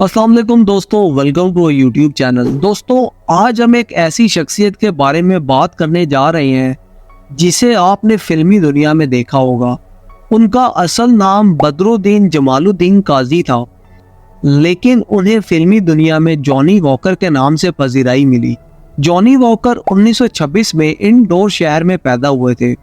अस्सलाम वालेकुम दोस्तों, वेलकम टू यूट्यूब चैनल। दोस्तों, आज हम एक ऐसी शख्सियत के बारे में बात करने जा रहे हैं जिसे आपने फिल्मी दुनिया में देखा होगा। उनका असल नाम बदरुद्दीन जमालुद्दीन काजी था, लेकिन उन्हें फिल्मी दुनिया में जॉनी वॉकर के नाम से पजीराई मिली। जॉनी वॉकर 1926 में इंदौर शहर में पैदा हुए थे।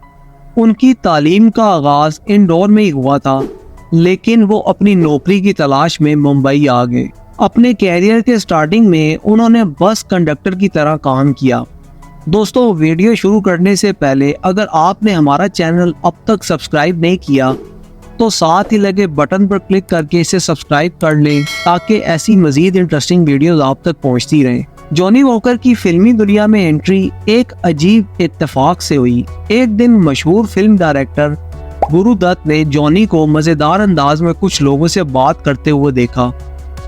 उनकी तालीम का आगाज इंदौर में ही हुआ था, लेकिन वो अपनी नौकरी की तलाश में मुंबई आ गए। अपने कैरियर के स्टार्टिंग में उन्होंने बस कंडक्टर की तरह काम किया। दोस्तों, वीडियो शुरू करने से पहले अगर आपने हमारा चैनल अब तक सब्सक्राइब नहीं किया तो साथ ही लगे बटन पर क्लिक करके इसे सब्सक्राइब कर लें ताकि ऐसी मजीद इंटरेस्टिंग वीडियोस आप तक पहुंचती रहें। जॉनी वॉकर की फिल्मी दुनिया में एंट्री एक अजीब इत्तेफाक से हुई। एक दिन मशहूर फिल्म डायरेक्टर गुरु दत्त ने जॉनी को मजेदार अंदाज में कुछ लोगों से बात करते हुए देखा।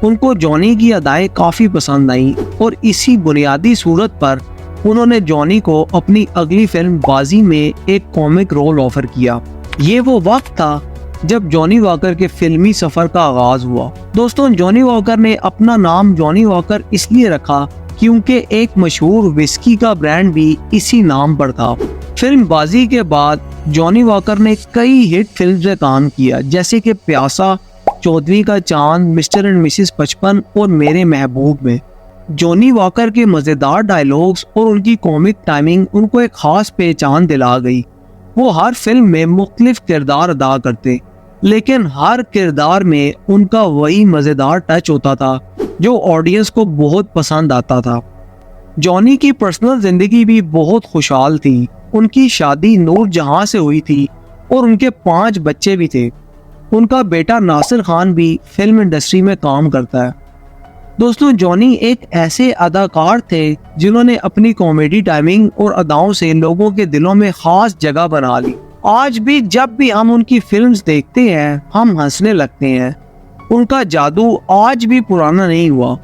उनको जॉनी की अदाएं काफी पसंद आई और इसी बुनियादी सूरत पर उन्होंने जॉनी को अपनी अगली फिल्म बाजी में एक कॉमिक रोल ऑफर किया। ये वो वक्त था जब जॉनी वॉकर के फिल्मी सफर का आगाज हुआ। दोस्तों, जॉनी वॉकर ने अपना नाम जॉनी वॉकर इसलिए रखा क्योंकि एक मशहूर विस्की का ब्रांड भी इसी नाम पर था। फिल्म बाजी के बाद जॉनी वॉकर ने कई हिट फिल्म में काम किया, जैसे कि प्यासा, चौधरी का चांद, मिस्टर एंड मिसेस 55 और मेरे महबूब में। जॉनी वॉकर के मजेदार डायलॉग्स और उनकी कॉमिक टाइमिंग उनको एक खास पहचान दिला गई। वो हर फिल्म में मुख्तलिफ किरदार अदा करते, लेकिन हर किरदार में उनका वही मजेदार टच होता था जो ऑडियंस को बहुत पसंद आता था। जॉनी की पर्सनल जिंदगी भी बहुत खुशहाल थी। उनकी शादी नूर जहां से हुई थी और उनके 5 बच्चे भी थे। उनका बेटा नासिर खान भी फिल्म इंडस्ट्री में काम करता है। दोस्तों, जॉनी एक ऐसे अदाकार थे जिन्होंने अपनी कॉमेडी टाइमिंग और अदाओं से लोगों के दिलों में खास जगह बना ली। आज भी जब भी हम उनकी फिल्म्स देखते हैं हम हंसने लगते हैं। उनका जादू आज भी पुराना नहीं हुआ।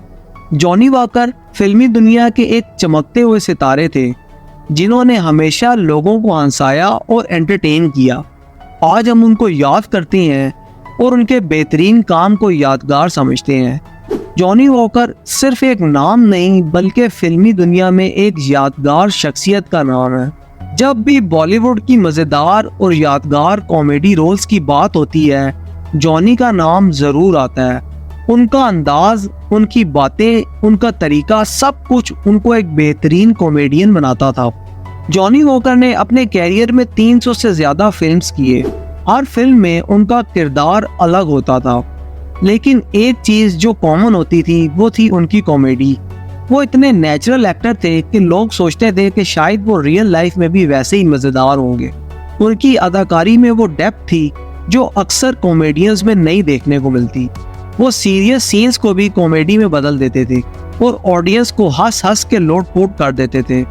जॉनी वॉकर फिल्मी दुनिया के एक चमकते हुए सितारे थे जिन्होंने हमेशा लोगों को हंसाया और एंटरटेन किया। आज हम उनको याद करते हैं और उनके बेहतरीन काम को यादगार समझते हैं। जॉनी वॉकर सिर्फ एक नाम नहीं बल्कि फिल्मी दुनिया में एक यादगार शख्सियत का नाम है। जब भी बॉलीवुड की मजेदार और यादगार कॉमेडी रोल्स की बात होती है, जॉनी का नाम जरूर आता है। उनका अंदाज, उनकी बातें, उनका तरीका, सब कुछ उनको एक बेहतरीन कॉमेडियन बनाता था। जॉनी वॉकर ने अपने कैरियर में 300 से ज्यादा फिल्म्स किए। हर फिल्म में उनका किरदार अलग होता था, लेकिन एक चीज जो कॉमन होती थी वो थी उनकी कॉमेडी। वो इतने नेचुरल एक्टर थे कि लोग सोचते थे कि शायद वो रियल लाइफ में भी वैसे ही मजेदार होंगे। उनकी अदाकारी में वो डेप्थ थी जो अक्सर कॉमेडियंस में नहीं देखने को मिलती। वो सीरियस सीन्स को भी कॉमेडी में बदल देते थे और ऑडियंस को हंस हंस के लोट-पोट कर देते थे।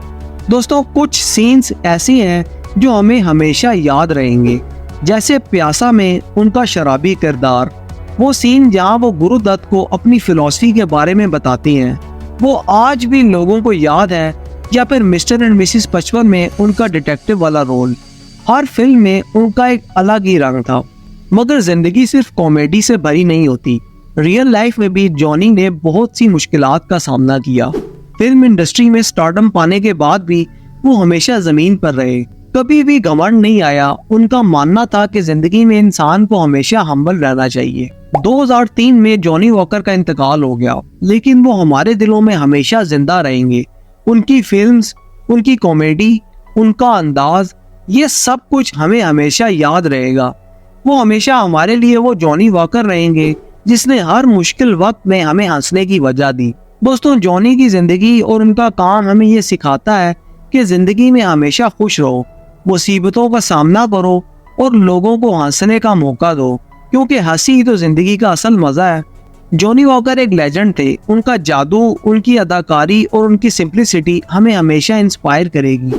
दोस्तों, कुछ सीन्स ऐसे हैं जो हमें हमेशा याद रहेंगे, जैसे प्यासा में उनका शराबी किरदार। वो सीन जहां वो गुरु दत्त को अपनी फिलॉसफी के बारे में बताती हैं, वो आज भी लोगों को याद है। या फिर मिस्टर एंड मिसेस 55 में उनका डिटेक्टिव वाला रोल। हर फिल्म में उनका एक अलग ही रंग था। मगर जिंदगी सिर्फ कॉमेडी से भरी नहीं होती। रियल लाइफ में भी जॉनी ने बहुत सी मुश्किलात का सामना किया। फिल्म इंडस्ट्री में स्टारडम पाने के बाद भी वो हमेशा जमीन पर रहे, कभी भी घमंड नहीं आया। उनका मानना था कि जिंदगी में इंसान को हमेशा हम्बल रहना चाहिए। 2003 में जॉनी वॉकर का इंतकाल हो गया, लेकिन वो हमारे दिलों में हमेशा जिंदा रहेंगे। उनकी फिल्म्स, उनकी कॉमेडी, उनका अंदाज, ये सब कुछ हमें हमेशा याद रहेगा। वो हमेशा हमारे लिए वो जॉनी वॉकर रहेंगे जिसने हर मुश्किल वक्त में हमें हंसने की वजह दी। दोस्तों, जॉनी की जिंदगी और उनका काम हमें ये सिखाता है कि जिंदगी में हमेशा खुश रहो, मुसीबतों का सामना करो और लोगों को हंसने का मौका दो, क्योंकि हंसी तो जिंदगी का असल मजा है। जॉनी वॉकर एक लेजेंड थे। उनका जादू, उनकी अदाकारी और उनकी सिंप्लिसिटी हमें हमेशा इंस्पायर करेगी।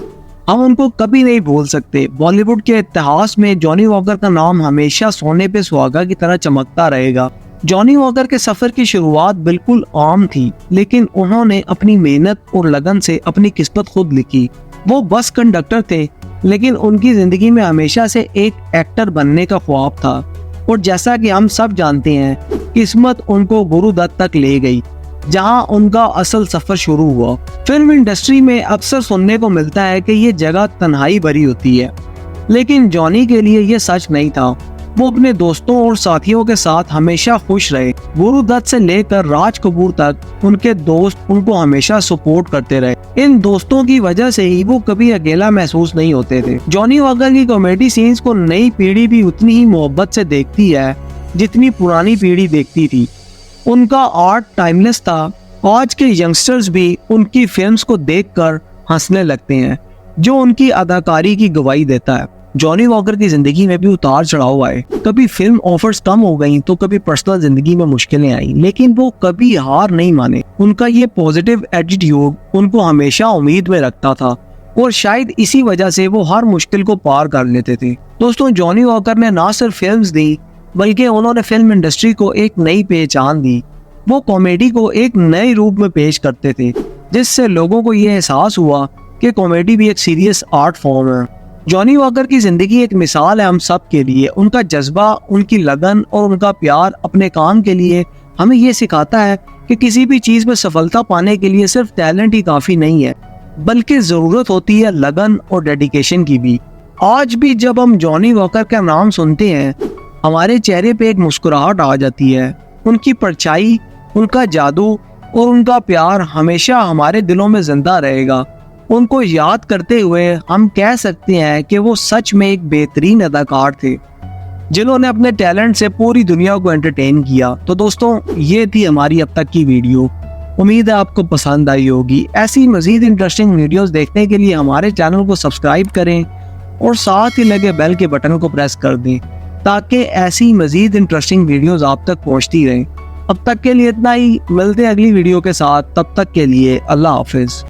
हम उनको कभी नहीं भूल सकते। बॉलीवुड के इतिहास में जॉनी वॉकर का नाम हमेशा सोने पे सुहागा की तरह चमकता रहेगा। जॉनी वॉकर के सफर की शुरुआत बिल्कुल आम थी, लेकिन उन्होंने अपनी मेहनत और लगन से अपनी किस्मत खुद लिखी। वो बस कंडक्टर थे, लेकिन उनकी जिंदगी में हमेशा से एक एक्टर बनने का ख्वाब था। और जैसा कि हम सब जानते हैं किस्मत उनको गुरुदत्त तक ले गई, जहां उनका असल सफर शुरू हुआ। फिल्म इंडस्ट्री में अक्सर सुनने को मिलता है कि ये जगह तन्हाई भरी होती है, लेकिन जॉनी के लिए ये सच नहीं था। वो अपने दोस्तों और साथियों के साथ हमेशा खुश रहे। गुरुदत्त से लेकर राज कपूर तक उनके दोस्त उनको हमेशा सपोर्ट करते रहे। इन दोस्तों की वजह से ही वो कभी अकेला महसूस नहीं होते थे। जॉनी वॉकर की कॉमेडी सीन्स को नई पीढ़ी भी उतनी ही मोहब्बत से देखती है जितनी पुरानी पीढ़ी देखती थी। उनका आर्ट टाइमलेस था। आज के यंगस्टर्स भी उनकी फिल्म्स को देखकर हंसने लगते हैं, जो उनकी अदाकारी की गवाही देता है। जॉनी वॉकर की जिंदगी में भी उतार चढ़ाव आए। कभी फिल्म ऑफर्स कम हो गई तो कभी पर्सनल जिंदगी में मुश्किलें आई, लेकिन वो कभी हार नहीं माने। उनका ये पॉजिटिव एटीट्यूड उनको हमेशा उम्मीद में रखता था और शायद इसी वजह से वो हर मुश्किल को पार कर लेते थे। दोस्तों, जॉनी वॉकर ने ना सिर्फ फिल्म्स दी, बल्कि उन्होंने फिल्म इंडस्ट्री को एक नई पहचान दी। वो कॉमेडी को एक नए रूप में पेश करते थे, जिससे लोगों को ये एहसास हुआ कि कॉमेडी भी एक सीरियस आर्ट फॉर्म है। जॉनी वॉकर की जिंदगी एक मिसाल है हम सब के लिए। उनका जज्बा, उनकी लगन और उनका प्यार अपने काम के लिए हमें ये सिखाता है कि किसी भी चीज में सफलता पाने के लिए सिर्फ टैलेंट ही काफी नहीं है, बल्कि जरूरत होती है लगन और डेडिकेशन की भी। आज भी जब हम जॉनी वॉकर का नाम सुनते हैं, हमारे चेहरे पे एक मुस्कुराहट आ जाती है। उनकी परछाई, उनका जादू और उनका प्यार हमेशा हमारे दिलों में जिंदा रहेगा। उनको याद करते हुए हम कह सकते हैं कि वो सच में एक बेहतरीन अदाकार थे, जिन्होंने अपने टैलेंट से पूरी दुनिया को एंटरटेन किया। तो दोस्तों, ये थी हमारी अब तक की वीडियो। उम्मीद है आपको पसंद आई होगी। ऐसी मजीद इंटरेस्टिंग वीडियोस देखने के लिए हमारे चैनल को सब्सक्राइब करें और साथ ही लगे बेल के बटन को प्रेस कर दें, ताकि ऐसी मजीद इंटरेस्टिंग वीडियोस आप तक पहुंचती रहें। अब तक के लिए इतना ही। मिलते हैं अगली वीडियो के साथ। तब तक के लिए अल्लाह हाफिज।